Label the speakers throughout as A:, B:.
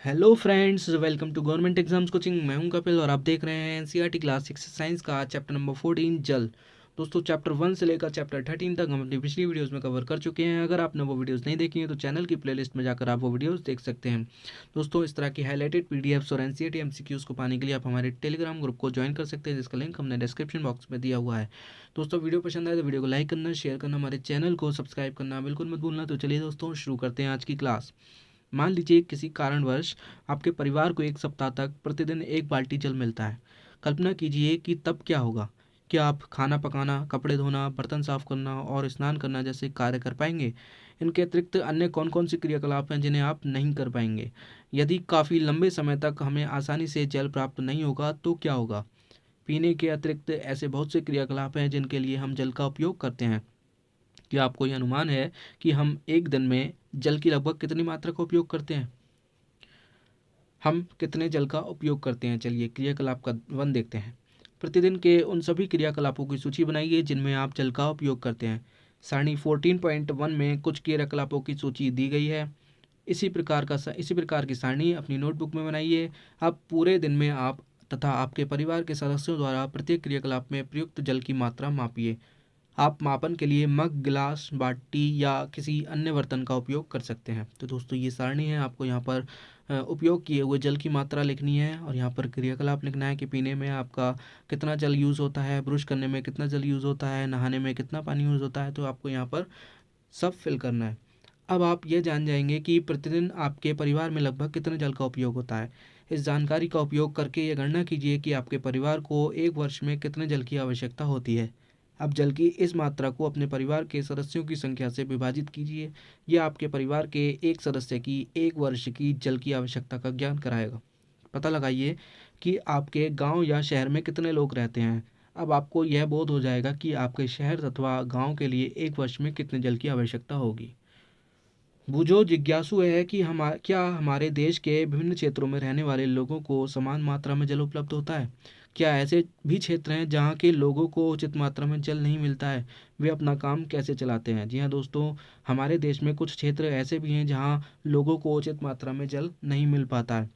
A: Hello friends, welcome to government exams coaching. मैं हूं कपिल और आप देख रहे हैं एनसीईआरटी क्लास 6 साइंस का चैप्टर नंबर 14 जल। दोस्तों, चैप्टर 1 से लेकर चैप्टर 13 तक हम अपनी पिछली वीडियोस में कवर कर चुके हैं। अगर आपने वो वीडियोस नहीं देखी हैं तो चैनल की प्लेलिस्ट में जाकर आप वो वीडियोस देख सकते हैं। दोस्तों, इस तरह की हाईलाइटेड पीडीएफ्स और एनसीईआरटी एमसीक्यूज को पाने के लिए आप हमारे टेलीग्राम ग्रुप को ज्वाइन कर सकते हैं, जिसका लिंक हमने डिस्क्रिप्शन बॉक्स में दिया हुआ है। दोस्तों, वीडियो पसंद आए तो वीडियो को लाइक करना, शेयर करना, हमारे चैनल को सब्सक्राइब करना बिल्कुल मत भूलना। तो चलिए दोस्तों, शुरू करते हैं आज की क्लास। मान लीजिए किसी कारणवश आपके परिवार को एक सप्ताह तक प्रतिदिन एक बाल्टी जल मिलता है। कल्पना कीजिए कि तब क्या होगा। क्या आप खाना पकाना, कपड़े धोना, बर्तन साफ करना और स्नान करना जैसे कार्य कर पाएंगे? इनके अतिरिक्त अन्य कौन कौन सी क्रियाकलाप हैं जिन्हें आप नहीं कर पाएंगे? यदि काफ़ी लंबे समय तक हमें आसानी से जल प्राप्त नहीं होगा तो क्या होगा? पीने के अतिरिक्त ऐसे बहुत से क्रियाकलाप हैं जिनके लिए हम जल का उपयोग करते हैं। क्या आपको ये अनुमान है कि हम एक दिन में जल की लगभग कितनी मात्रा का उपयोग करते हैं? हम कितने जल का उपयोग करते हैं? चलिए क्रियाकलाप का वन देखते हैं। प्रतिदिन के उन सभी क्रियाकलापों की सूची बनाइए जिनमें आप जल का उपयोग करते हैं। सारणी 14.1 में कुछ क्रियाकलापों की सूची दी गई है। इसी प्रकार की सारणी अपनी नोटबुक में बनाइए। अब पूरे दिन में आप तथा आपके परिवार के सदस्यों द्वारा प्रत्येक क्रियाकलाप में प्रयुक्त जल की मात्रा मापिए। आप मापन के लिए मग, गिलास, बाल्टी या किसी अन्य बर्तन का उपयोग कर सकते हैं। तो दोस्तों, ये सारणी है। आपको यहाँ पर उपयोग किए हुए जल की मात्रा लिखनी है और यहाँ पर क्रियाकलाप लिखना है कि पीने में आपका कितना जल यूज़ होता है, ब्रश करने में कितना जल यूज़ होता है, नहाने में कितना पानी यूज़ होता है। तो आपको यहाँ पर सब फिल करना है। अब आप ये जान जाएंगे कि प्रतिदिन आपके परिवार में लगभग कितने जल का उपयोग होता है। इस जानकारी का उपयोग करके ये गणना कीजिए कि आपके परिवार को एक वर्ष में कितने जल की आवश्यकता होती है। अब जल की इस मात्रा को अपने परिवार के सदस्यों की संख्या से विभाजित कीजिए। यह आपके परिवार के एक सदस्य की एक वर्ष की जल की आवश्यकता का ज्ञान कराएगा। पता लगाइए कि आपके गांव या शहर में कितने लोग रहते हैं। अब आपको यह बोध हो जाएगा कि आपके शहर अथवा गांव के लिए एक वर्ष में कितने जल की आवश्यकता होगी। बुझो जिज्ञासु है कि क्या हमारे देश के विभिन्न क्षेत्रों में रहने वाले लोगों को समान मात्रा में जल उपलब्ध होता है? क्या ऐसे भी क्षेत्र हैं जहाँ के लोगों को उचित मात्रा में जल नहीं मिलता है? वे अपना काम कैसे चलाते हैं? जी हाँ दोस्तों, हमारे देश में कुछ क्षेत्र ऐसे भी हैं जहाँ लोगों को उचित मात्रा में जल नहीं मिल पाता है।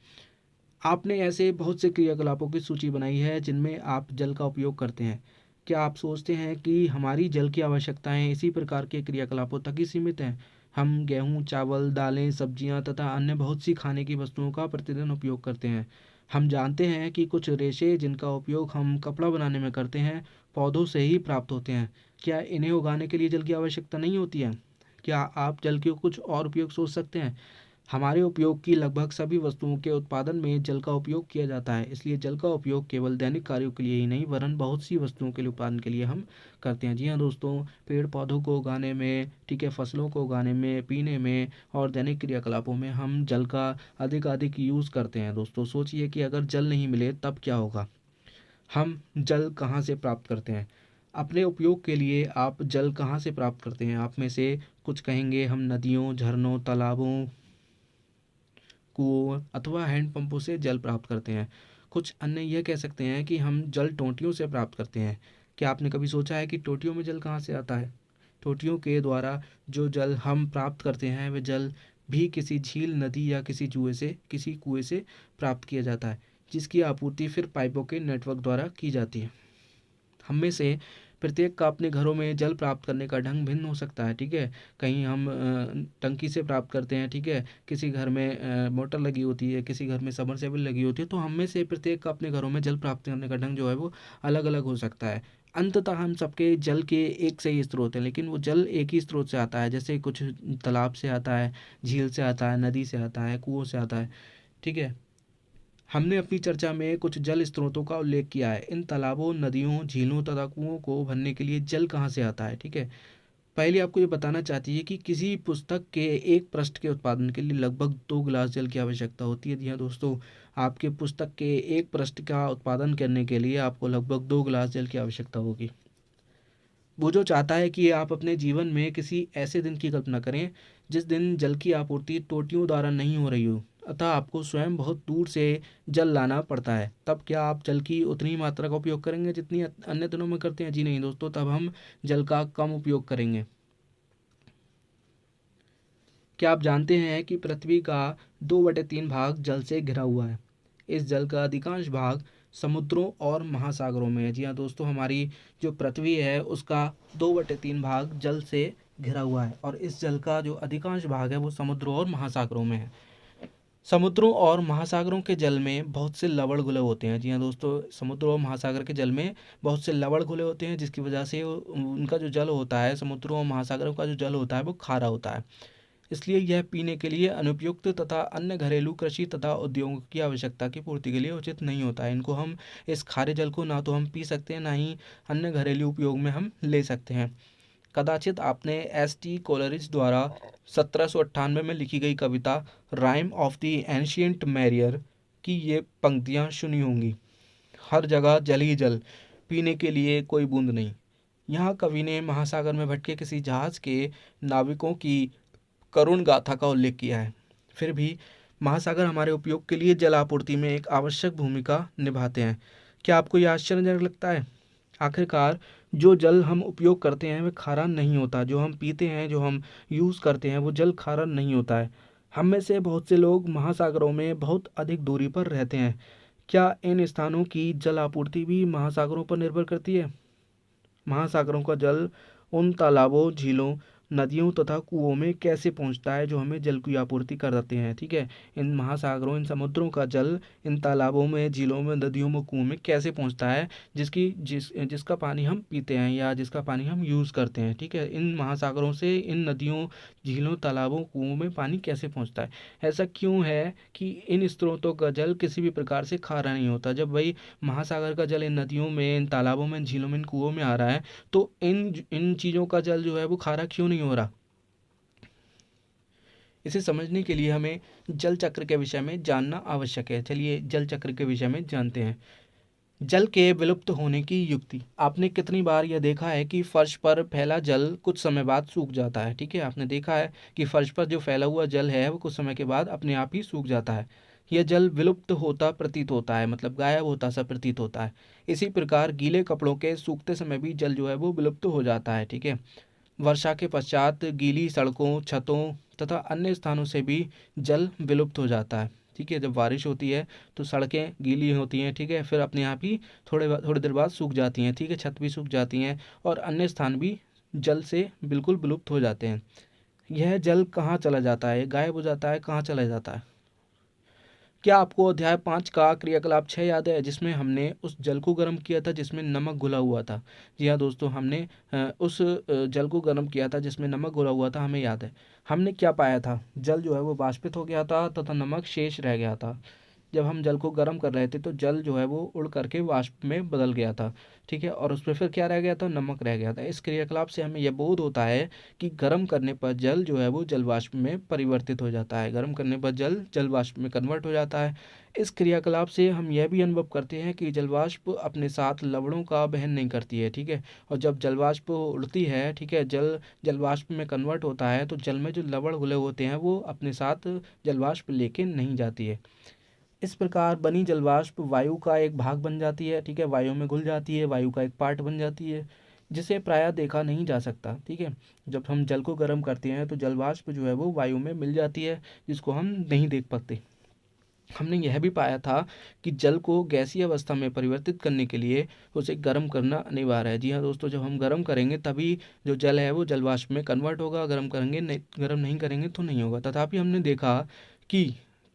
A: आपने ऐसे बहुत से क्रियाकलापों की सूची बनाई है जिनमें आप जल का उपयोग करते हैं। क्या आप सोचते हैं कि हमारी जल की आवश्यकताएं इसी प्रकार के क्रियाकलापों तक ही सीमित हैं? हम गेहूं, चावल, दालें, सब्जियां तथा अन्य बहुत सी खाने की वस्तुओं का प्रतिदिन उपयोग करते हैं। हम जानते हैं कि कुछ रेशे जिनका उपयोग हम कपड़ा बनाने में करते हैं, पौधों से ही प्राप्त होते हैं। क्या इन्हें उगाने के लिए जल की आवश्यकता नहीं होती है? क्या आप जल के कुछ और उपयोग सोच सकते हैं? हमारे उपयोग की लगभग सभी वस्तुओं के उत्पादन में जल का उपयोग किया जाता है, इसलिए जल का उपयोग केवल दैनिक कार्यों के लिए ही नहीं वरन बहुत सी वस्तुओं के लिए उत्पादन के लिए हम करते हैं। जी हाँ दोस्तों, पेड़ पौधों को उगाने में, ठीक है, फसलों को उगाने में, पीने में और दैनिक क्रियाकलापों में हम जल का अधिक यूज़ करते हैं। दोस्तों, सोचिए कि अगर जल नहीं मिले तब क्या होगा। हम जल कहाँ से प्राप्त करते हैं? अपने उपयोग के लिए आप जल कहाँ से प्राप्त करते हैं? आप में से कुछ कहेंगे हम नदियों, झरनों, तालाबों, कुओं अथवा हैंडपंपों से जल प्राप्त करते हैं। कुछ अन्य यह कह सकते हैं कि हम जल टोंटियों से प्राप्त करते हैं। क्या आपने कभी सोचा है कि टोंटियों में जल कहाँ से आता है? टोंटियों के द्वारा जो जल हम प्राप्त करते हैं वह जल भी किसी झील, नदी या किसी कुएं से प्राप्त किया जाता है, जिसकी आपूर्ति फिर पाइपों के नेटवर्क द्वारा की जाती है। हम में से प्रत्येक का अपने घरों में जल प्राप्त करने का ढंग भिन्न हो सकता है, ठीक है। कहीं हम टंकी से प्राप्त करते हैं, ठीक है। किसी घर में मोटर लगी होती है, किसी घर में सबमर्सिबल लगी होती है। तो हम में से प्रत्येक का अपने घरों में जल प्राप्त करने का ढंग जो है वो अलग अलग हो सकता है। अंततः हम सबके जल के एक से ही स्रोत हैं, लेकिन वो जल एक ही स्रोत से आता है। जैसे कुछ तालाब से आता है, झील से आता है, नदी से आता है, कुओं से आता है, ठीक है। हमने अपनी चर्चा में कुछ जल स्रोतों का उल्लेख किया है। इन तालाबों, नदियों, झीलों तथा कुओं को भरने के लिए जल कहाँ से आता है, ठीक है। पहले आपको ये बताना चाहती है कि किसी पुस्तक के एक पृष्ठ के उत्पादन के लिए लगभग 2 गिलास जल की आवश्यकता होती है। जी हाँ दोस्तों, आपके पुस्तक के एक पृष्ठ का उत्पादन करने के लिए आपको लगभग 2 गिलास जल की आवश्यकता होगी। वो जो चाहता है कि आप अपने जीवन में किसी ऐसे दिन की कल्पना करें जिस दिन जल की आपूर्ति टोटियों द्वारा नहीं हो रही हो, अतः आपको स्वयं बहुत दूर से जल लाना पड़ता है। तब क्या आप जल की उतनी ही मात्रा का उपयोग करेंगे जितनी अन्य दिनों में करते हैं? जी नहीं दोस्तों, तब हम जल का कम उपयोग करेंगे। क्या आप जानते हैं कि पृथ्वी का 2/3 भाग जल से घिरा हुआ है। इस जल का अधिकांश भाग समुद्रों और महासागरों में है। जी हाँ दोस्तों, हमारी जो पृथ्वी है उसका 2/3 भाग जल से घिरा हुआ है और इस जल का जो अधिकांश भाग है वो समुद्रों और महासागरों में है। समुद्रों और महासागरों के जल में बहुत से लवण घुले होते हैं। जी हाँ दोस्तों, समुद्र और महासागर के जल में बहुत से लवण घुले होते हैं, जिसकी वजह से उनका जो जल होता है, समुद्रों और महासागरों का जो जल होता है वो खारा होता है। इसलिए यह पीने के लिए अनुपयुक्त तथा अन्य घरेलू कृषि तथा उद्योगों की आवश्यकता की पूर्ति के लिए उचित नहीं होता है। इनको हम, इस खारे जल को ना तो हम पी सकते हैं, ना ही अन्य घरेलू उपयोग में हम ले सकते हैं। कदाचित आपने एस.टी. कोलरिज द्वारा 1798 में लिखी गई कविता rime of the ancient mariner की ये पंक्तियाँ सुनी होंगी। हर जगह जल ही जल, पीने के लिए कोई बूंद नहीं। यहाँ कवि ने महासागर में भटके किसी जहाज के नाविकों की करुण गाथा का उल्लेख किया है। फिर भी महासागर हमारे उपयोग के लिए जल आपूर्ति में एक आवश्यक भूमिका निभाते हैं। क्या आपको यह आश्चर्यजनक लगता है? आखिरकार जो जल हम उपयोग करते हैं वह खारा नहीं होता। जो हम पीते हैं, जो हम यूज़ करते हैं, वो जल खारा नहीं होता है। हम में से बहुत से लोग महासागरों में बहुत अधिक दूरी पर रहते हैं। क्या इन स्थानों की जल आपूर्ति भी महासागरों पर निर्भर करती है? महासागरों का जल उन तालाबों, झीलों, नदियों तथा कुओं में कैसे पहुंचता है जो हमें जल की आपूर्ति कर देते हैं। ठीक है, इन महासागरों, इन समुद्रों का जल इन तालाबों में, झीलों में, नदियों में, कुओं में कैसे पहुंचता है जिसका पानी हम पीते हैं या जिसका पानी हम यूज़ करते हैं। ठीक है, इन महासागरों से इन नदियों, झीलों, तालाबों, कुओं में पानी कैसे पहुँचता है। ऐसा क्यों है कि इन स्रोतों का जल किसी भी प्रकार से खारा नहीं होता। जब भाई महासागर का जल इन नदियों में, इन तालाबों में, इन झीलों में, इन कुओं में आ रहा है, तो इन चीज़ों का जल जो है वो खारा क्यों नहीं हो रहा। इसे समझने के लिए हमें जल चक्र के विषय में जानना आवश्यक है। चलिए जल चक्र के विषय में जानते हैं। जल के विलुप्त होने की युक्ति। आपने कितनी बार यह देखा है कि फर्श पर फैला जल कुछ समय बाद सूख जाता है। ठीक है, आपने देखा है कि फर्श पर जो फैला हुआ जल है वो कुछ समय के बाद अपने आप ही सूख जाता है। यह जल विलुप्त होता प्रतीत होता है, मतलब गायब होता सा प्रतीत होता है। इसी प्रकार गीले कपड़ों के सूखते समय भी जल जो है वो विलुप्त हो जाता है। ठीक है, वर्षा के पश्चात गीली सड़कों, छतों तथा अन्य स्थानों से भी जल विलुप्त हो जाता है। ठीक है, जब बारिश होती है तो सड़कें गीली होती हैं। ठीक है, फिर अपने आप ही थोड़ी देर बाद सूख जाती हैं। ठीक है, छत भी सूख जाती हैं और अन्य स्थान भी जल से बिल्कुल विलुप्त हो जाते हैं। यह जल कहाँ चला जाता है, गायब हो जाता है, कहाँ चला जाता है? क्या आपको अध्याय 5 का क्रियाकलाप 6 याद है, जिसमें हमने उस जल को गर्म किया था जिसमें नमक घुला हुआ था? जी हाँ दोस्तों, हमने उस जल को गर्म किया था जिसमें नमक घुला हुआ था। हमें याद है हमने क्या पाया था। जल जो है वो वाष्पित हो गया था तथा नमक शेष रह गया था। जब हम जल को गर्म कर रहे थे तो जल जो है वो उड़ करके वाष्प में बदल गया था। ठीक है, और उसमें फिर क्या रह गया था, नमक रह गया था। इस क्रियाकलाप से हमें यह बोध होता है कि गर्म करने पर जल जो है वो जल वाष्प में परिवर्तित हो जाता है। गर्म करने पर जल जल वाष्प में कन्वर्ट हो जाता है। इस क्रियाकलाप से हम यह भी अनुभव करते हैं कि जल वाष्प अपने साथ लवणों का वहन नहीं करती है। ठीक है, और जब जल वाष्प उड़ती है, ठीक है, जल वाष्प में कन्वर्ट होता है तो जल में जो लवण घुले होते हैं वो अपने साथ जल वाष्प लेके नहीं जाती है। इस प्रकार बनी जलवाष्प वायु का एक भाग बन जाती है। ठीक है, वायु में घुल जाती है, वायु का एक पार्ट बन जाती है, जिसे प्रायः देखा नहीं जा सकता। ठीक है, जब हम जल को गर्म करते हैं तो जलवाष्प जो है वो वायु में मिल जाती है, जिसको हम नहीं देख पाते। हमने यह भी पाया था कि जल को गैसीय अवस्था में परिवर्तित करने के लिए उसे गर्म करना अनिवार्य है। जी हाँ दोस्तों, जब हम गर्म करेंगे तभी जो जल है वो जलवाष्प में कन्वर्ट होगा। गर्म करेंगे नहीं, गर्म नहीं करेंगे तो नहीं होगा। तथापि हमने देखा कि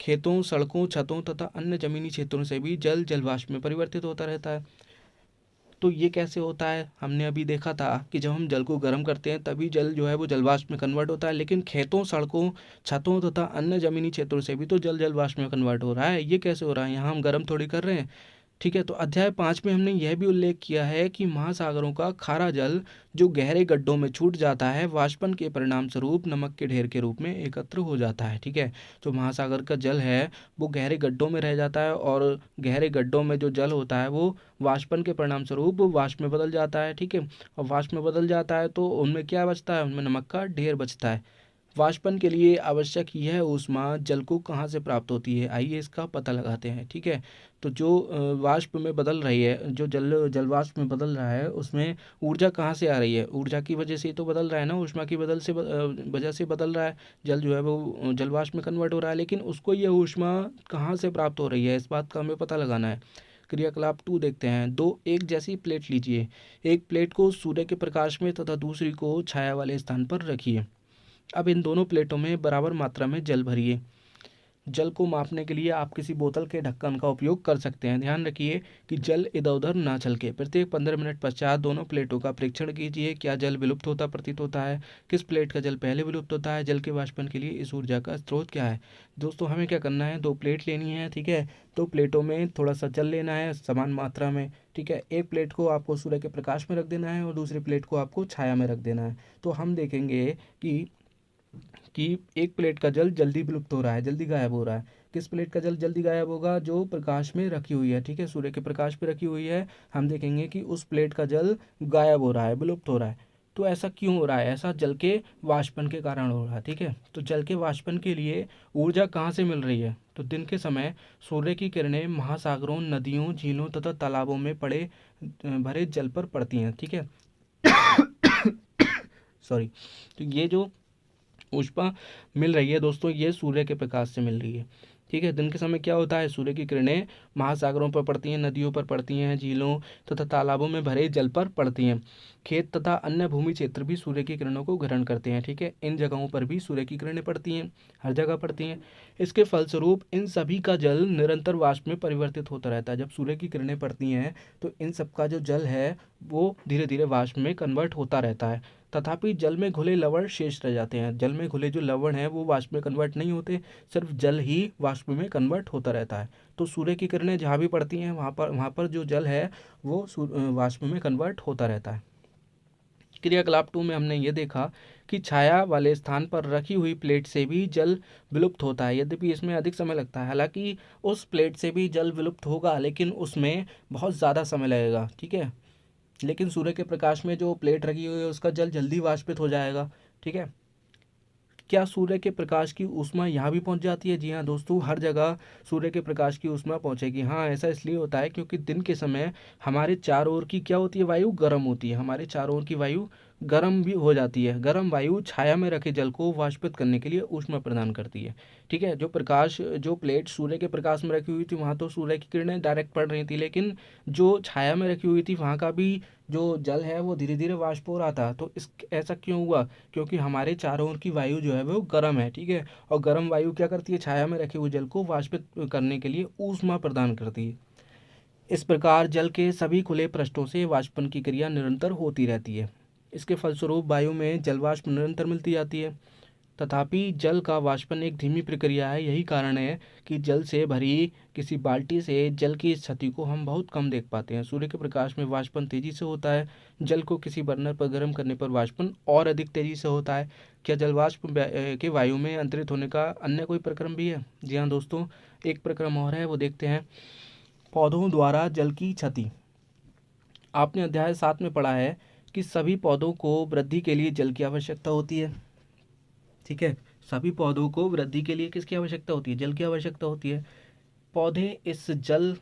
A: खेतों, सड़कों, छतों तथा अन्य जमीनी क्षेत्रों से भी जल जलवाष्प में परिवर्तित होता रहता है। तो ये कैसे होता है? हमने अभी देखा था कि जब हम जल को गर्म करते हैं तभी जल जो है वो जलवाष्प में कन्वर्ट होता है, लेकिन खेतों, सड़कों, छतों तथा अन्य जमीनी क्षेत्रों से भी तो जल जलवाष्प में कन्वर्ट हो रहा है। ये कैसे हो रहा है? यहाँ हम गर्म थोड़ी कर रहे हैं। ठीक है, तो अध्याय 5 में हमने यह भी उल्लेख किया है कि महासागरों का खारा जल जो गहरे गड्ढों में छूट जाता है, वाष्पन के परिणाम स्वरूप नमक के ढेर के रूप में एकत्र हो जाता है। ठीक है, जो महासागर का जल है वो गहरे गड्ढों में रह जाता है और गहरे गड्ढों में जो जल होता है वो वाष्पन के परिणाम स्वरूप वाष्प में बदल जाता है। ठीक है, और वाष्प में बदल जाता है तो उनमें क्या बचता है? उनमें नमक का ढेर बचता है। वाष्पन के लिए आवश्यक यह ऊष्मा जल को कहाँ से प्राप्त होती है, आइए इसका पता लगाते हैं। ठीक है, तो जो वाष्प में बदल रही है, जो जल वाष्प में बदल रहा है, उसमें ऊर्जा कहाँ से आ रही है, ऊर्जा की वजह से ही तो बदल रहा है ना, ऊष्मा की वजह से बदल रहा है। जल जो है वो जल वाष्प में कन्वर्ट हो रहा है, लेकिन उसको यह ऊष्मा कहाँ से प्राप्त हो रही है, इस बात का हमें पता लगाना है। क्रियाकलाप 2 देखते हैं। दो एक जैसी प्लेट लीजिए, एक प्लेट को सूर्य के प्रकाश में तथा दूसरी को छाया वाले स्थान पर रखिए। अब इन दोनों प्लेटों में बराबर मात्रा में जल भरिए। जल को मापने के लिए आप किसी बोतल के ढक्कन का उपयोग कर सकते हैं। ध्यान रखिए कि जल इधर उधर ना छलके। प्रत्येक 15 मिनट पश्चात दोनों प्लेटों का परीक्षण कीजिए, क्या जल विलुप्त होता प्रतीत होता है, किस प्लेट का जल पहले विलुप्त होता है, जल के वाष्पन के लिए इस ऊर्जा का स्रोत क्या है। दोस्तों हमें क्या करना है, 2 प्लेट लेनी है। ठीक है, 2 प्लेटों में थोड़ा सा जल लेना है समान मात्रा में। ठीक है, एक प्लेट को आपको सूर्य के प्रकाश में रख देना है और दूसरी प्लेट को आपको छाया में रख देना है। तो हम देखेंगे कि एक प्लेट का जल जल्दी विलुप्त हो रहा है, जल्दी गायब हो रहा है। किस प्लेट का जल जल्दी गायब होगा, जो प्रकाश में रखी हुई है। ठीक है, सूर्य के प्रकाश पे रखी हुई है, हम देखेंगे कि उस प्लेट का जल गायब हो रहा है, विलुप्त हो रहा है। तो ऐसा क्यों हो रहा है, ऐसा जल के वाष्पन के कारण हो रहा है। ठीक है, तो जल के वाष्पन के लिए ऊर्जा कहाँ से मिल रही है, तो दिन के समय सूर्य की किरणें महासागरों, नदियों, झीलों तथा तालाबों में पड़े भरे जल पर पड़ती हैं। ठीक है सॉरी, तो ये जो ऊष्मा मिल रही है दोस्तों, ये सूर्य के प्रकाश से मिल रही है। ठीक है, दिन के समय क्या होता है, सूर्य की किरणें महासागरों पर पड़ती हैं, नदियों पर पड़ती हैं, झीलों तथा तालाबों में भरे जल पर पड़ती हैं। खेत तथा अन्य भूमि क्षेत्र भी सूर्य की किरणों को ग्रहण करते हैं। ठीक है, इन जगहों पर भी सूर्य की किरणें पड़ती हैं, हर जगह पड़ती हैं। इसके फलस्वरूप इन सभी का जल निरंतर वाष्प में परिवर्तित होता रहता है। जब सूर्य की किरणें पड़ती हैं तो इन सब का जो जल है वो धीरे धीरे वाष्प में कन्वर्ट होता रहता है। तथापि जल में घुले लवण शेष रह जाते हैं। जल में घुले जो लवण हैं वो वाष्प में कन्वर्ट नहीं होते, सिर्फ जल ही वाष्प में कन्वर्ट होता रहता है। तो सूर्य की किरणें जहाँ भी पड़ती हैं वहाँ पर जो जल है वो वाष्प में कन्वर्ट होता रहता है। क्रियाकलाप 2 में हमने ये देखा कि छाया वाले स्थान पर रखी हुई प्लेट से भी जल विलुप्त होता है, यद्यपि इसमें अधिक समय लगता है। हालांकि उस प्लेट से भी जल विलुप्त होगा, लेकिन उसमें बहुत ज़्यादा समय लगेगा। ठीक है, लेकिन सूर्य के प्रकाश में जो प्लेट रखी हुई है उसका जल जल्दी वाष्पित हो जाएगा। ठीक है, क्या सूर्य के प्रकाश की ऊष्मा यहाँ भी पहुँच जाती है, जी हाँ दोस्तों, हर जगह सूर्य के प्रकाश की ऊष्मा पहुँचेगी। हाँ, ऐसा इसलिए होता है क्योंकि दिन के समय हमारे चारों ओर की क्या होती है, वायु गर्म होती है। हमारे चारों ओर की वायु गर्म भी हो जाती है। गर्म वायु छाया में रखे जल को वाष्पित करने के लिए ऊष्मा प्रदान करती है। ठीक है, जो प्लेट सूर्य के प्रकाश में रखी हुई थी वहाँ तो सूर्य की किरणें डायरेक्ट पड़ रही थी, लेकिन जो छाया में रखी हुई थी वहाँ का भी जो जल है वो धीरे धीरे वाष्प हो रहा था। तो इस ऐसा क्यों हुआ, क्योंकि हमारे चारों ओर की वायु जो है वो गर्म है। ठीक है, और गर्म वायु क्या करती है, छाया में रखे हुए जल को वाष्पित करने के लिए ऊष्मा प्रदान करती है। इस प्रकार जल के सभी खुले पृष्ठों से वाष्पन की क्रिया निरंतर होती रहती है। इसके फलस्वरूप वायु में जल वाष्प निरंतर मिलती जाती है। तथापि जल का वाष्पन एक धीमी प्रक्रिया है। यही कारण है कि जल से भरी किसी बाल्टी से जल की इस क्षति को हम बहुत कम देख पाते हैं। सूर्य के प्रकाश में वाष्पन तेजी से होता है। जल को किसी बर्नर पर गर्म करने पर वाष्पन और अधिक तेजी से होता है। क्या जल वाष्प के वायु में अंतरित होने का अन्य कोई प्रक्रम भी है? जी हाँ दोस्तों, एक प्रक्रम और है, वो देखते हैं। पौधों द्वारा जल की क्षति। आपने अध्याय 7 में पढ़ा है कि सभी पौधों को वृद्धि के लिए जल की आवश्यकता होती है। ठीक है, सभी पौधों को वृद्धि के लिए किसकी आवश्यकता होती है, जल की आवश्यकता होती है। पौधे इस जल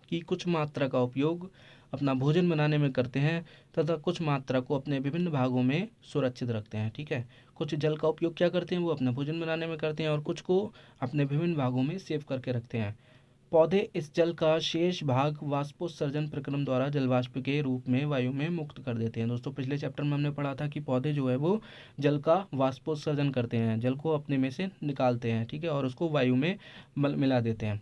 A: की कुछ मात्रा का उपयोग अपना भोजन बनाने में करते हैं तथा कुछ मात्रा को अपने विभिन्न भागों में सुरक्षित रखते हैं। ठीक है, कुछ जल का उपयोग क्या करते हैं, वो अपना भोजन बनाने में करते हैं और कुछ को अपने विभिन्न भागों में सेव करके रखते हैं। पौधे इस जल का शेष भाग वाष्पोत्सर्जन प्रक्रम द्वारा जलवाष्प के रूप में वायु में मुक्त कर देते हैं। दोस्तों पिछले चैप्टर में हमने पढ़ा था कि पौधे जो है वो जल का वाष्पोत्सर्जन करते हैं, जल को अपने में से निकालते हैं। ठीक है, और उसको वायु में मिला देते हैं।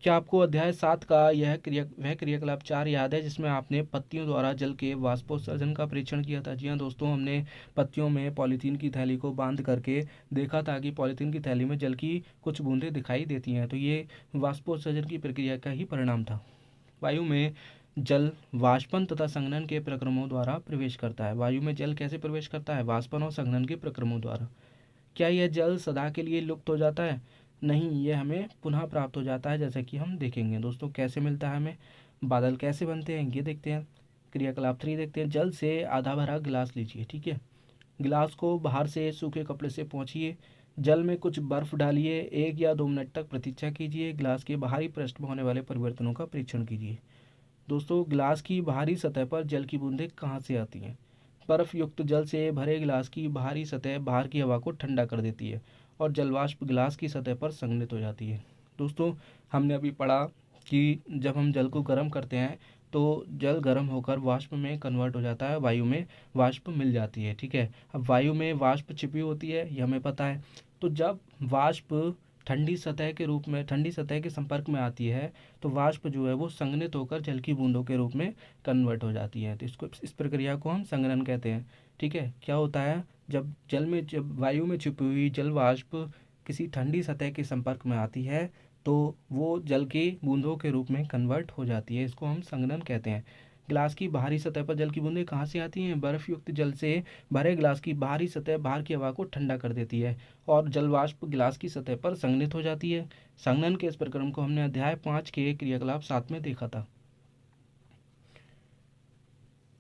A: क्या आपको अध्याय 7 का वह क्रियाकलाप 4 याद है जिसमें आपने पत्तियों द्वारा जल के वाष्पोत्सर्जन का परीक्षण किया था? जी हाँ दोस्तों, हमने पत्तियों में पॉलीथीन की थैली को बांध करके देखा था कि पॉलीथीन की थैली में जल की कुछ बूंदें दिखाई देती हैं। तो ये वाष्पोत्सर्जन की प्रक्रिया का ही परिणाम था। वायु में जल वाष्पन तथा संघनन के प्रक्रमों द्वारा प्रवेश करता है। वायु में जल कैसे प्रवेश करता है? वाष्पन और संघनन के प्रक्रमों द्वारा। क्या यह जल सदा के लिए लुप्त हो जाता है? नहीं, ये हमें पुनः प्राप्त हो जाता है, जैसे कि हम देखेंगे। दोस्तों कैसे मिलता है हमें, बादल कैसे बनते हैं ये देखते हैं। क्रियाकलाप 3 देखते हैं। जल से आधा भरा गिलास लीजिए। ठीक है, गिलास को बाहर से सूखे कपड़े से पोंछिए। जल में कुछ बर्फ डालिए। 1 या 2 मिनट तक प्रतीक्षा कीजिए। गिलास के बाहरी पृष्ठ में होने वाले परिवर्तनों का परीक्षण कीजिए। दोस्तों, गिलास की बाहरी सतह पर जल की बूंदें कहाँ से आती हैं? बर्फ युक्त जल से भरे गिलास की बाहरी सतह बाहर की हवा को ठंडा कर देती है और जलवाष्प गिलास की सतह पर संघनित हो जाती है। दोस्तों, हमने अभी पढ़ा कि जब हम जल को गर्म करते हैं तो जल गर्म होकर वाष्प में कन्वर्ट हो जाता है, वायु में वाष्प मिल जाती है। ठीक है, अब वायु में वाष्प छिपी होती है, ये हमें पता है। तो जब वाष्प ठंडी सतह के संपर्क में आती है तो वाष्प जो है वो संघनित होकर जल की बूंदों के रूप में कन्वर्ट हो जाती है। तो इस प्रक्रिया को हम संघनन कहते हैं। ठीक है, क्या होता है, जब वायु में छिपी हुई जल वाष्प किसी ठंडी सतह के संपर्क में आती है तो वो जल की बूंदों के रूप में कन्वर्ट हो जाती है। इसको हम संघनन कहते हैं। गिलास की बाहरी सतह पर जल की बूंदें कहाँ से आती हैं? बर्फ युक्त जल से भरे गिलास की बाहरी सतह बाहर की हवा को ठंडा कर देती है और जल वाष्प गिलास की सतह पर संघनित हो जाती है। संघनन के इस प्रक्रम को हमने अध्याय 5 के क्रियाकलाप 7 में देखा था।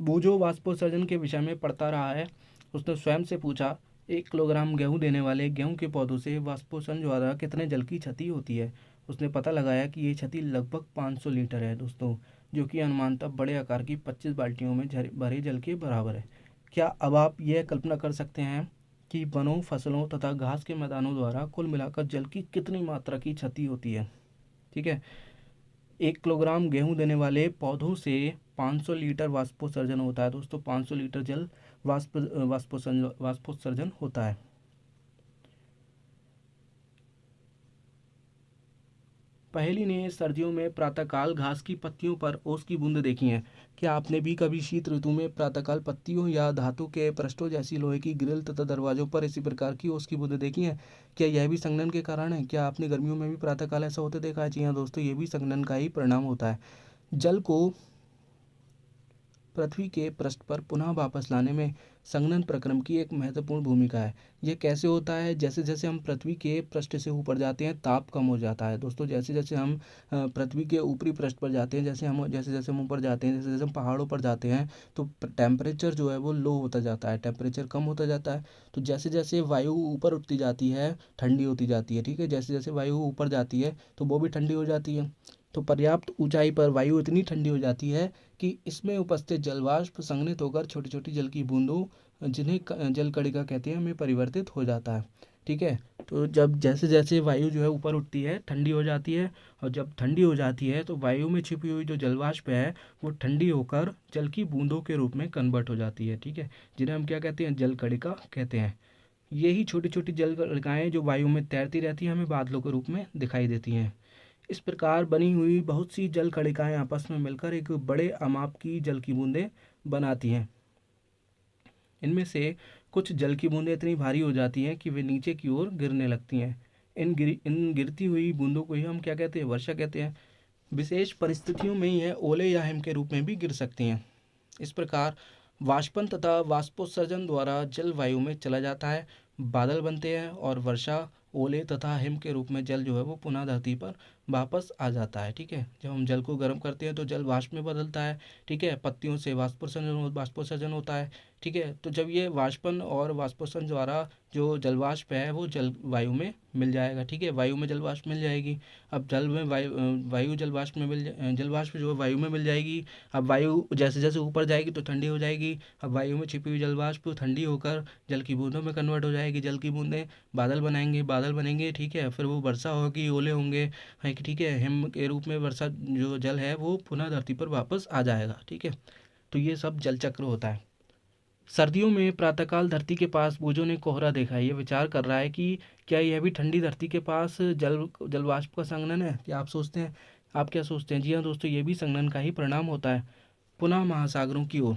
A: बूझो वाष्पोत्सर्जन के विषय में पढ़ता रहा है। उसने स्वयं से पूछा, 1 किलोग्राम गेहूं देने वाले गेहूं के पौधों से वाष्पोत्सर्जन द्वारा कितने जल की क्षति होती है? उसने पता लगाया कि ये क्षति लगभग 500 लीटर है दोस्तों, जो कि अनुमानतः बड़े आकार की 25 बाल्टियों में भरे जल के बराबर है। क्या अब आप यह कल्पना कर सकते हैं कि वनों, फसलों तथा घास के मैदानों द्वारा कुल मिलाकर जल की कितनी मात्रा की क्षति होती है? ठीक है, 1 किलोग्राम गेहूं देने वाले पौधों से 500 लीटर वाष्पोत्सर्जन होता है दोस्तों। 500 लीटर जल वाष्पोत्सर्जन होता है। पहेली ने सर्दियों में प्रातःकाल घास की पत्तियों पर ओस की बूंद देखी हैं। क्या आपने भी कभी शीत ऋतु में प्रातःकाल पत्तियों या धातु के पृष्ठों जैसी लोहे की ग्रिल तथा दरवाजों पर इसी प्रकार की ओस की बूंद देखी हैं? क्या यह भी संघनन के कारण है? क्या आपने गर्मियों में भी प्रातःकाल ऐसा होते देखा है? जी हाँ दोस्तों, ये भी संघनन का ही परिणाम होता है। जल को पृथ्वी के पृष्ठ पर पुनः वापस लाने में संघनन प्रक्रम की एक महत्वपूर्ण भूमिका है। यह कैसे होता है? जैसे जैसे हम पृथ्वी के पृष्ठ से ऊपर जाते हैं ताप कम हो जाता है दोस्तों। जैसे जैसे हम पृथ्वी के ऊपरी पृष्ठ पर जाते हैं, जैसे जैसे हम ऊपर जाते हैं, जैसे जैसे हम पहाड़ों पर जाते हैं तो टेम्परेचर जो है वो लो होता जाता है, टेम्परेचर कम होता जाता है। तो जैसे जैसे वायु ऊपर उठती जाती है ठंडी होती जाती है। ठीक है, जैसे जैसे वायु ऊपर जाती है तो वो भी ठंडी हो जाती है। तो पर्याप्त ऊंचाई पर वायु इतनी ठंडी हो जाती है कि इसमें उपस्थित जलवाष्प संघनित होकर छोटी छोटी जल की बूंदों, जिन्हें जल कणिका कहते हैं, में परिवर्तित हो जाता है। ठीक है, तो जब जैसे जैसे वायु जो है ऊपर उठती है ठंडी हो जाती है, और जब ठंडी हो जाती है तो वायु में छिपी हुई जो जलवाष्प है वो ठंडी होकर जल की बूंदों के रूप में कन्वर्ट हो जाती है। ठीक है, जिन्हें हम क्या कहते हैं? जल कणिका कहते हैं। यही छोटी छोटी जल कणिकाएं जो वायु में तैरती रहती हैं हमें बादलों के रूप में दिखाई देती हैं। इस प्रकार बनी हुई बहुत सी जल कणिकाएं आपस में मिलकर एक बड़े अमाप की जल की बूंदें बनाती हैं। इनमें से कुछ जल की बूंदें इतनी भारी हो जाती हैं कि वे नीचे की ओर गिरने लगती हैं। इन गिरती हुई बूंदों को ही हम क्या कहते हैं? वर्षा कहते हैं। विशेष परिस्थितियों में यह ओले या हिम के रूप में भी गिर सकती हैं। इस प्रकार वाष्पन तथा वाष्पोत्सर्जन द्वारा जल वायु में चला जाता है, बादल बनते हैं और वर्षा, ओले तथा हिम के रूप में जल जो है वो पुनः धरती पर वापस आ जाता है। ठीक है, जब हम जल को गर्म करते हैं तो जल वाष्प में बदलता है। ठीक है, पत्तियों से वाष्पोत्सर्जन होता है। ठीक है, तो जब ये वाष्पन और वाष्पोत्सर्जन द्वारा जो जलवाष्प है वो जल वायु में मिल जाएगा। ठीक है, वायु में जलवाष्प मिल जाएगी। अब जल में वायु जलवाष्प में जलवाष्प जो है वायु में मिल जाएगी। अब वायु जैसे जैसे ऊपर जाएगी तो ठंडी हो जाएगी। अब वायु में छिपी हुई जलवाष्प ठंडी होकर जल की बूंदों में कन्वर्ट हो जाएगी। जल की बूंदें बादल बनेंगे। ठीक है, फिर वो वर्षा होगी, ओले होंगे, है कि ठीक है, हिम के रूप में वर्षा जो जल है वो पुनः धरती पर वापस आ जाएगा। ठीक है, तो ये सब जल चक्र होता है। सर्दियों में प्रातःकाल धरती के पास बूझो ने कोहरा देखा है। ये विचार कर रहा है कि क्या यह भी ठंडी धरती के पास जलवाष्प का संघनन है? क्या आप सोचते हैं? आप क्या सोचते हैं? जी हाँ दोस्तों, ये भी संघनन का ही परिणाम होता है। पुनः महासागरों की ओर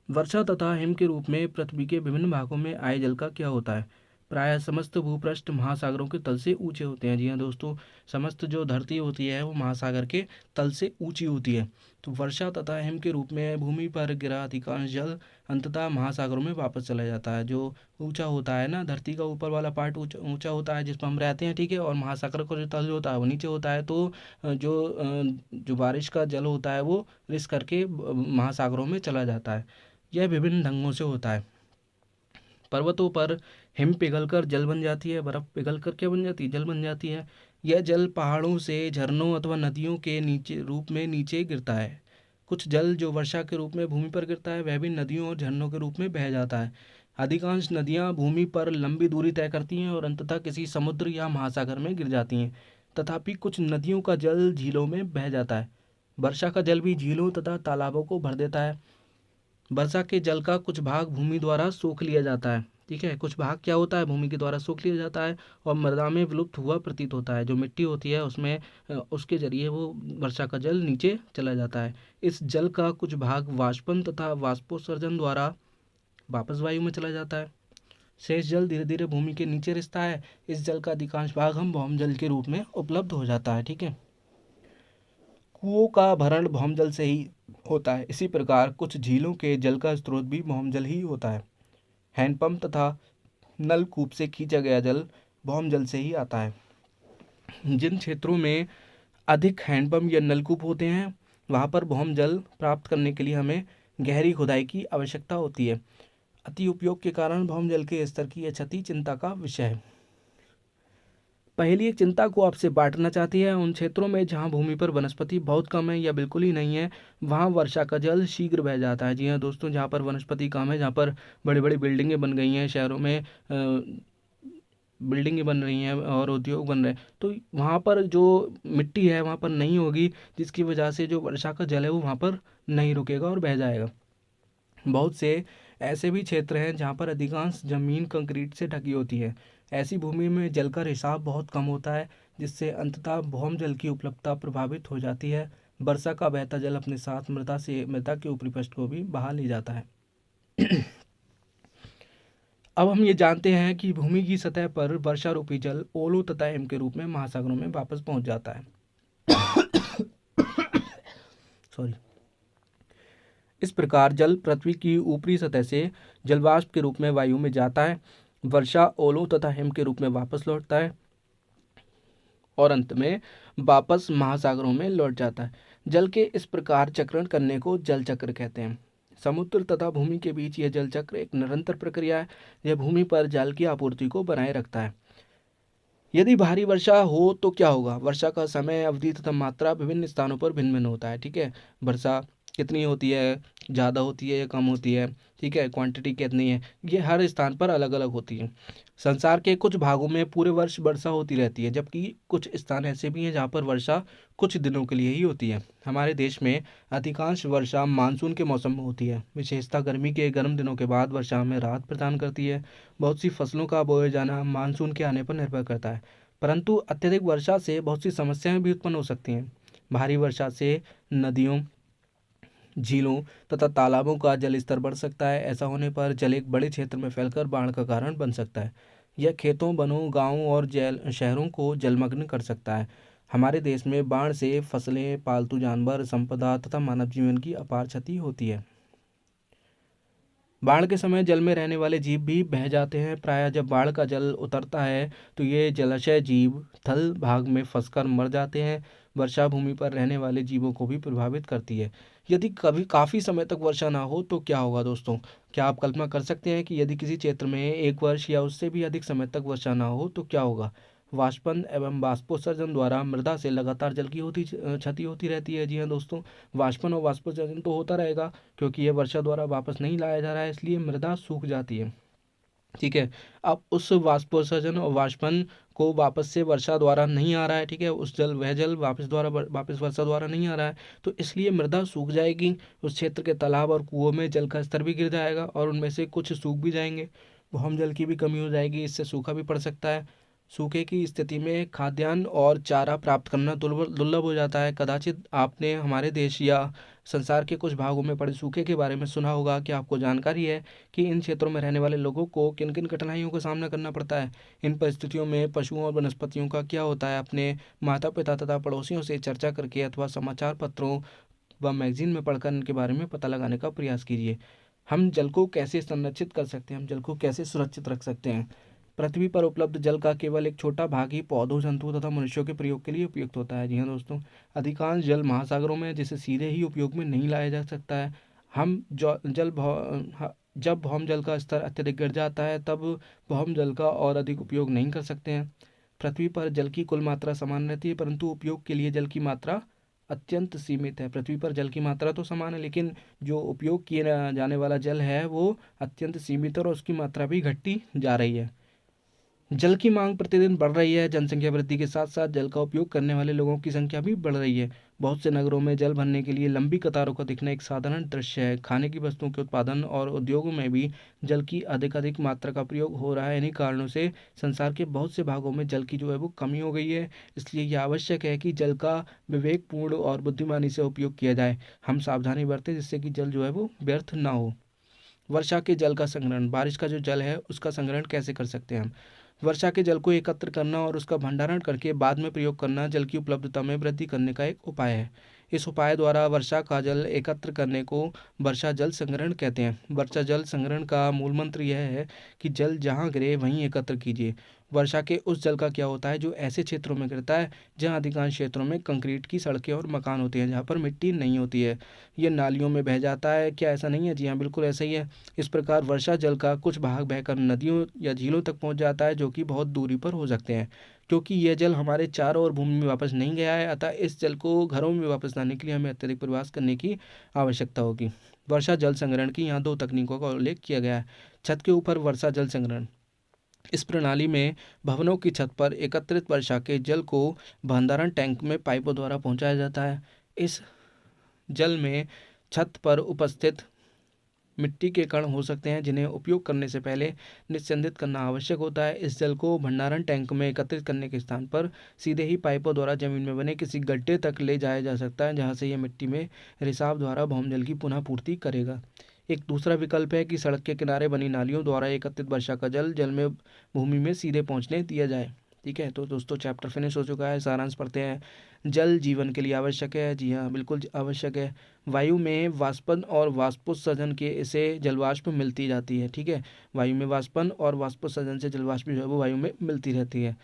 A: वर्षा तथा हिम के रूप में पृथ्वी के विभिन्न भागों में आए जल का क्या होता है? प्रायः समस्त भूपृष्ठ महासागरों के तल से ऊंचे होते हैं। जी हाँ दोस्तों, समस्त जो धरती होती है वो महासागर के तल से ऊंची होती है। तो वर्षा तथा हिम के रूप में भूमि पर गिरा अधिकांश जल अंततः महासागरों में वापस चला जाता है। जो ऊंचा होता है ना, धरती का ऊपर वाला पार्ट ऊंचा होता है जिस पर हम रहते हैं। ठीक है, और महासागर का जो तल होता है वो नीचे होता है। तो जो बारिश का जल होता है वो रिस करके महासागरों में चला जाता है। यह विभिन्न ढंगों से होता है। पर्वतों पर हिम पिघलकर जल बन जाती है, बर्फ पिघलकर क्या बन जाती है, जल बन जाती है। यह जल पहाड़ों से झरनों अथवा नदियों के नीचे रूप में नीचे गिरता है। कुछ जल जो वर्षा के रूप में भूमि पर गिरता है वह भी नदियों और झरनों के रूप में बह जाता है। अधिकांश नदियां भूमि पर लंबी दूरी तय करती हैं और अंततः किसी समुद्र या महासागर में गिर जाती हैं। तथापि कुछ नदियों का जल झीलों में बह जाता है। वर्षा का जल भी झीलों तथा तालाबों को भर देता है। वर्षा के जल का कुछ भाग भूमि द्वारा सोख लिया जाता है। ठीक है, कुछ भाग क्या होता है, भूमि के द्वारा सोख लिया जाता है और मृदा में विलुप्त हुआ प्रतीत होता है। जो मिट्टी होती है उसमें उसके जरिए वो वर्षा का जल नीचे चला जाता है। इस जल का कुछ भाग वाष्पन तथा वाष्पोत्सर्जन द्वारा वापस वायु में चला जाता है। शेष जल धीरे धीरे भूमि के नीचे रिसता है। इस जल का अधिकांश भाग हम भौम जल के रूप में उपलब्ध हो जाता है। ठीक है, कुओं का भरण भौम जल से ही होता है। इसी प्रकार कुछ झीलों के जल का स्रोत भी भौम जल ही होता है। हैंडपंप तथा नलकूप से खींचा गया जल भौम जल से ही आता है। जिन क्षेत्रों में अधिक हैंडपंप या नलकूप होते हैं वहाँ पर भौम जल प्राप्त करने के लिए हमें गहरी खुदाई की आवश्यकता होती है। अति उपयोग के कारण भौम जल के स्तर की यह क्षति चिंता का विषय है। पहली एक चिंता को आपसे बांटना चाहती है। उन क्षेत्रों में जहाँ भूमि पर वनस्पति बहुत कम है या बिल्कुल ही नहीं है वहाँ वर्षा का जल शीघ्र बह जाता है। जी हाँ दोस्तों, जहाँ पर वनस्पति कम है, जहाँ पर बड़ी बड़ी बिल्डिंगें बन गई हैं, शहरों में बिल्डिंगें बन रही हैं और उद्योग बन रहे हैं, तो वहाँ पर जो मिट्टी है वहाँ पर नहीं होगी, जिसकी वजह से जो वर्षा का जल है वो वहाँ पर नहीं रुकेगा और बह जाएगा। बहुत से ऐसे भी क्षेत्र हैं जहाँ पर अधिकांश जमीन कंक्रीट से ढकी होती है। ऐसी भूमि में जल का रिसाव बहुत कम होता है, जिससे अंततः भौम जल की उपलब्धता प्रभावित हो जाती है। वर्षा का बहता जल अपने साथ मृदा के ऊपरी पृष्ठ को भी बहा ले जाता है। अब हम ये जानते हैं कि भूमि की सतह पर वर्षा रूपी जल ओलों तथा हिम के रूप में महासागरों में वापस पहुंच जाता है। सॉरी। इस प्रकार जल पृथ्वी की ऊपरी सतह से जलवाष्प के रूप में वायु में जाता है, वर्षा ओलों तथा हिम के रूप में वापस लौटता है और अंत में वापस महासागरों में लौट जाता है। जल के इस प्रकार चक्रण करने को जल चक्र कहते हैं। समुद्र तथा भूमि के बीच यह जल चक्र एक निरंतर प्रक्रिया है। यह भूमि पर जल की आपूर्ति को बनाए रखता है। यदि भारी वर्षा हो तो क्या होगा? वर्षा का समय, अवधि तथा मात्रा विभिन्न स्थानों पर भिन्न भिन्न होता है। ठीक है, वर्षा कितनी होती है, ज़्यादा होती है या कम होती है, ठीक है, क्वांटिटी कितनी है, ये हर स्थान पर अलग अलग होती है। संसार के कुछ भागों में पूरे वर्ष वर्षा होती रहती है, जबकि कुछ स्थान ऐसे भी हैं जहाँ पर वर्षा कुछ दिनों के लिए ही होती है। हमारे देश में अधिकांश वर्षा मानसून के मौसम में होती है। विशेषतः गर्मी के गर्म दिनों के बाद वर्षा हमें राहत प्रदान करती है। बहुत सी फसलों का बोए जाना मानसून के आने पर निर्भर करता है, परंतु अत्यधिक वर्षा से बहुत सी समस्याएं भी उत्पन्न हो सकती हैं। भारी वर्षा से नदियों, झीलों तथा तालाबों का जल स्तर बढ़ सकता है। ऐसा होने पर जल एक बड़े क्षेत्र में फैलकर बाढ़ का कारण बन सकता है। यह खेतों, वनों, गांवों और शहरों को जलमग्न कर सकता है। हमारे देश में बाढ़ से फसलें, पालतू जानवर, संपदा तथा मानव जीवन की अपार क्षति होती है। बाढ़ के समय जल में रहने वाले जीव भी बह जाते हैं। प्रायः जब बाढ़ का जल उतरता है तो ये जलाशय जीव थल भाग में फंसकर मर जाते हैं। वर्षा भूमि पर रहने वाले जीवों को भी प्रभावित करती है। यदि कभी काफ़ी समय तक वर्षा ना हो तो क्या होगा दोस्तों? क्या आप कल्पना कर सकते हैं कि यदि किसी क्षेत्र में एक वर्ष या उससे भी अधिक समय तक वर्षा ना हो तो क्या होगा? वाष्पन एवं बाष्पोत्सर्जन द्वारा मृदा से लगातार जल की क्षति होती रहती है। जी हाँ दोस्तों, वाष्पन और वाष्पोत्सर्जन तो होता रहेगा क्योंकि ये वर्षा द्वारा वापस नहीं लाया जा रहा है, इसलिए मृदा सूख जाती है। ठीक है, अब उस वाष्पोत्सर्जन और वाष्पन को वापस से वर्षा द्वारा नहीं आ रहा है। ठीक है, वह जल वापस वर्षा द्वारा नहीं आ रहा है, तो इसलिए मृदा सूख जाएगी। उस क्षेत्र के तालाब और कुओं में जल का स्तर भी गिर जाएगा और उनमें से कुछ सूख भी जाएंगे। भौम जल की भी कमी हो जाएगी, इससे सूखा भी पड़ सकता है। सूखे की स्थिति में खाद्यान्न और चारा प्राप्त करना दुर्लभ हो जाता है। कदाचित आपने हमारे देश या संसार के कुछ भागों में पड़े सूखे के बारे में सुना होगा। कि आपको जानकारी है कि इन क्षेत्रों में रहने वाले लोगों को किन किन कठिनाइयों का सामना करना पड़ता है? इन परिस्थितियों में पशुओं और वनस्पतियों का क्या होता है? अपने माता पिता तथा पड़ोसियों से चर्चा करके अथवा समाचार पत्रों व मैगजीन में पढ़कर इनके बारे में पता लगाने का प्रयास कीजिए। हम जल को कैसे संरक्षित कर सकते हैं, हम जल को कैसे सुरक्षित रख सकते हैं? पृथ्वी पर उपलब्ध जल का केवल एक छोटा भाग ही पौधों, जंतुओं तथा मनुष्यों के प्रयोग के लिए उपयुक्त होता है। जी हाँ दोस्तों, अधिकांश जल महासागरों में, जिसे सीधे ही उपयोग में नहीं लाया जा सकता है। हम जब भौम जल का स्तर अत्यधिक गिर जाता है तब भौम जल का और अधिक उपयोग नहीं कर सकते हैं। पृथ्वी पर जल की कुल मात्रा समान रहती है, परंतु उपयोग के लिए जल की मात्रा अत्यंत सीमित है। पृथ्वी पर जल की मात्रा तो समान है, लेकिन जो उपयोग किए जाने वाला जल है वो अत्यंत सीमित है और उसकी मात्रा भी घटती जा रही है। जल की मांग प्रतिदिन बढ़ रही है। जनसंख्या वृद्धि के साथ साथ जल का उपयोग करने वाले लोगों की संख्या भी बढ़ रही है। बहुत से नगरों में जल भरने के लिए लंबी कतारों का दिखना एक साधारण दृश्य है। खाने की वस्तुओं के उत्पादन और उद्योगों में भी जल की अधिक मात्रा का प्रयोग हो रहा है। इन्हीं कारणों से संसार के बहुत से भागों में जल की जो है वो कमी हो गई है। इसलिए यह आवश्यक है कि जल का विवेकपूर्ण और बुद्धिमानी से उपयोग किया जाए। हम सावधानी बरतें जिससे कि जल जो है वो व्यर्थ ना हो। वर्षा के जल का संग्रहण। बारिश का जो जल है उसका संग्रहण कैसे कर सकते हैं हम? वर्षा के जल को एकत्र करना और उसका भंडारण करके बाद में प्रयोग करना जल की उपलब्धता में वृद्धि करने का एक उपाय है। इस उपाय द्वारा वर्षा का जल एकत्र करने को वर्षा जल संग्रहण कहते हैं। वर्षा जल संग्रहण का मूल मंत्र यह है कि जल जहाँ गिरे वहीं एकत्र कीजिए। वर्षा के उस जल का क्या होता है जो ऐसे क्षेत्रों में गिरता है जहाँ अधिकांश क्षेत्रों में कंक्रीट की सड़कें और मकान होते हैं, जहाँ पर मिट्टी नहीं होती है। ये नालियों में बह जाता है, क्या ऐसा नहीं है? जी हाँ, बिल्कुल ऐसा ही है। इस प्रकार वर्षा जल का कुछ भाग बहकर नदियों या झीलों तक पहुंच जाता है, जो कि बहुत दूरी पर हो सकते हैं। क्योंकि यह जल हमारे चारों ओर भूमि में वापस नहीं गया है, अतः इस जल को घरों में वापस लाने के लिए हमें अत्यधिक प्रयास करने की आवश्यकता होगी। वर्षा जल संग्रहण की यहाँ दो तकनीकों का उल्लेख किया गया है। छत के ऊपर वर्षा जल संग्रहण। इस प्रणाली में भवनों की छत पर एकत्रित वर्षा के जल को भंडारण टैंक में पाइपों द्वारा पहुंचाया जाता है। इस जल में छत पर उपस्थित मिट्टी के कण हो सकते हैं, जिन्हें उपयोग करने से पहले निस्संदित करना आवश्यक होता है। इस जल को भंडारण टैंक में एकत्रित करने के स्थान पर सीधे ही पाइपों द्वारा जमीन में बने किसी गड्ढे तक ले जाया जा सकता है, जहां से यह मिट्टी में रिसाव द्वारा भौम जल की पुनः पूर्ति करेगा। एक दूसरा विकल्प है कि सड़क के किनारे बनी नालियों द्वारा एकत्रित वर्षा का जल जल में भूमि में सीधे पहुंचने दिया जाए। ठीक है, तो दोस्तों चैप्टर फिनिश हो चुका है। सारांश पढ़ते हैं। जल जीवन के लिए आवश्यक है। जी हाँ, बिल्कुल आवश्यक है। वायु में वाष्पन और वाष्पोत्सर्जन के इसे जलवाष्प मिलती जाती है। ठीक है, वायु में वाष्पन और वाष्पोत्सर्जन से जलवाष्प जो है वो वायु में मिलती रहती है।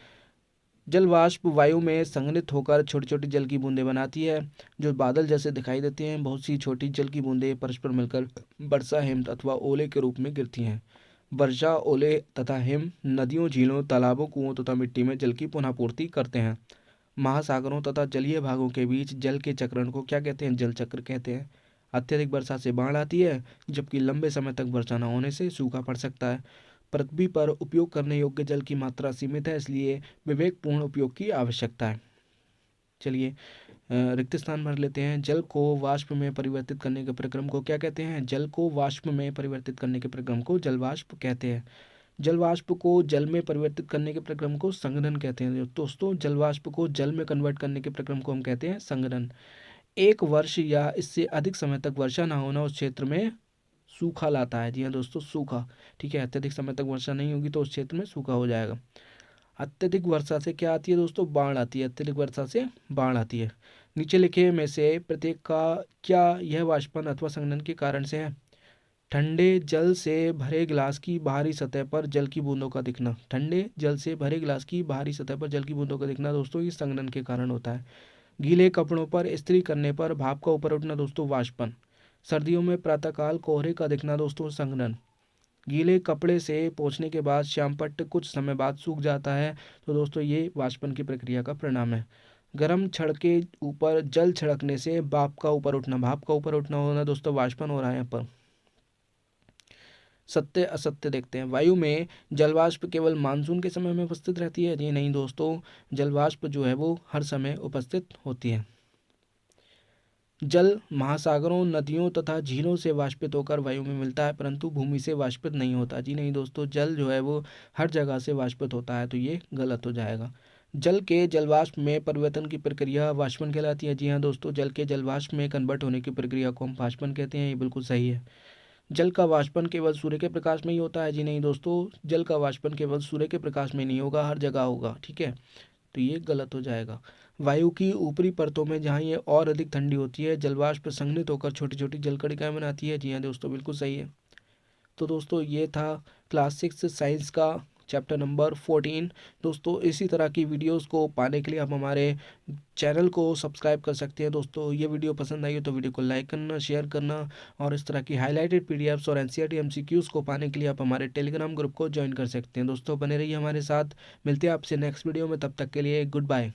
A: जलवाष्प वायु में संघनित होकर छोटी छोटी जल की बूंदें बनाती है, जो बादल जैसे दिखाई देती हैं। बहुत सी छोटी जल की बूंदें परस्पर मिलकर वर्षा, हिम अथवा ओले के रूप में गिरती हैं। वर्षा, ओले तथा हिम नदियों, झीलों, तालाबों, कुओं तथा मिट्टी में जल की पुनः पूर्ति करते हैं। महासागरों तथा जलीय भागों के बीच जल के चक्रण को क्या कहते हैं? जल चक्र कहते हैं। अत्यधिक वर्षा से बाढ़ आती है, जबकि लंबे समय तक वर्षा न होने से सूखा पड़ सकता है। पृथ्वी पर उपयोग करने योग्य जल की मात्रा सीमित है, इसलिए विवेकपूर्ण उपयोग की आवश्यकता है। चलिए रिक्त स्थान भर लेते हैं। जल को वाष्प में परिवर्तित करने के प्रक्रम को क्या कहते हैं? जल को वाष्प में परिवर्तित करने के प्रक्रम को जलवाष्प कहते हैं। जलवाष्प को जल में परिवर्तित करने के प्रक्रम को संघनन कहते हैं। दोस्तों, जलवाष्प को जल में कन्वर्ट करने के प्रक्रम को हम कहते हैं संघनन। एक वर्ष या इससे अधिक समय तक वर्षा न होना उस क्षेत्र में सूखा लाता है। जी हाँ दोस्तों, सूखा। ठीक है, अत्यधिक समय तक वर्षा नहीं होगी तो उस क्षेत्र में सूखा हो जाएगा। अत्यधिक वर्षा से क्या आती है दोस्तों? बाढ़ आती है। अत्यधिक वर्षा से बाढ़ आती है। नीचे लिखे में से प्रत्येक का क्या यह वाष्पन अथवा संघनन के कारण से है? ठंडे जल से भरे गिलास की बाहरी सतह पर जल की बूंदों का दिखना। ठंडे जल से भरे गिलास की बाहरी सतह पर जल की बूंदों का दिखना दोस्तों ये संघनन के कारण होता है। गीले कपड़ों पर इस्त्री करने पर भाप का ऊपर उठना दोस्तों वाष्पन। सर्दियों में प्रातःकाल कोहरे का दिखना दोस्तों संघनन। गीले कपड़े से पोंछने के बाद श्याम पट्ट कुछ समय बाद सूख जाता है, तो दोस्तों ये वाष्पन की प्रक्रिया का परिणाम है। गर्म छड़ के ऊपर जल छिड़कने से भाप का ऊपर उठना। भाप का ऊपर उठना होना दोस्तों वाष्पन हो रहा है यहाँ पर। सत्य असत्य देखते हैं। वायु में जलवाष्प केवल मानसून के समय में उपस्थित रहती है? जी नहीं दोस्तों, जलवाष्प जो है वो हर समय उपस्थित होती है। जल महासागरों, नदियों तथा झीलों से वाष्पित होकर वायु में मिलता है, परंतु भूमि से वाष्पित नहीं होता। जी नहीं दोस्तों, जल जो है वो हर जगह से वाष्पित होता है, तो ये गलत हो जाएगा। जल के जलवाष्प में परिवर्तन की प्रक्रिया वाष्पन कहलाती है। जी हाँ दोस्तों, जल के जलवाष्प में कन्वर्ट होने की प्रक्रिया को हम वाष्पन कहते हैं। ये बिल्कुल सही है। जल का वाष्पन केवल सूर्य के प्रकाश में ही होता है? जी नहीं दोस्तों, जल का वाष्पन केवल सूर्य के प्रकाश में नहीं होगा, हर जगह होगा। ठीक है, तो ये गलत हो जाएगा। वायु की ऊपरी परतों में जहाँ ये और अधिक ठंडी होती है, जलवाष्प संघनित होकर छोटी छोटी जलकणिकाएं बनाती है। जी हाँ दोस्तों, बिल्कुल सही है। तो दोस्तों ये था क्लास 6 साइंस का चैप्टर नंबर 14। दोस्तों इसी तरह की वीडियोस को पाने के लिए आप हमारे चैनल को सब्सक्राइब कर सकते हैं। दोस्तों ये वीडियो पसंद आई हो तो वीडियो को लाइक करना, शेयर करना, और इस तरह की हाईलाइटेड पीडीएफ्स और एनसीईआरटी एमसीक्यूज को पाने के लिए आप हमारे टेलीग्राम ग्रुप को ज्वाइन कर सकते हैं। दोस्तों बने रहिए हमारे साथ, मिलते हैं आपसे नेक्स्ट वीडियो में, तब तक के लिए गुड बाय।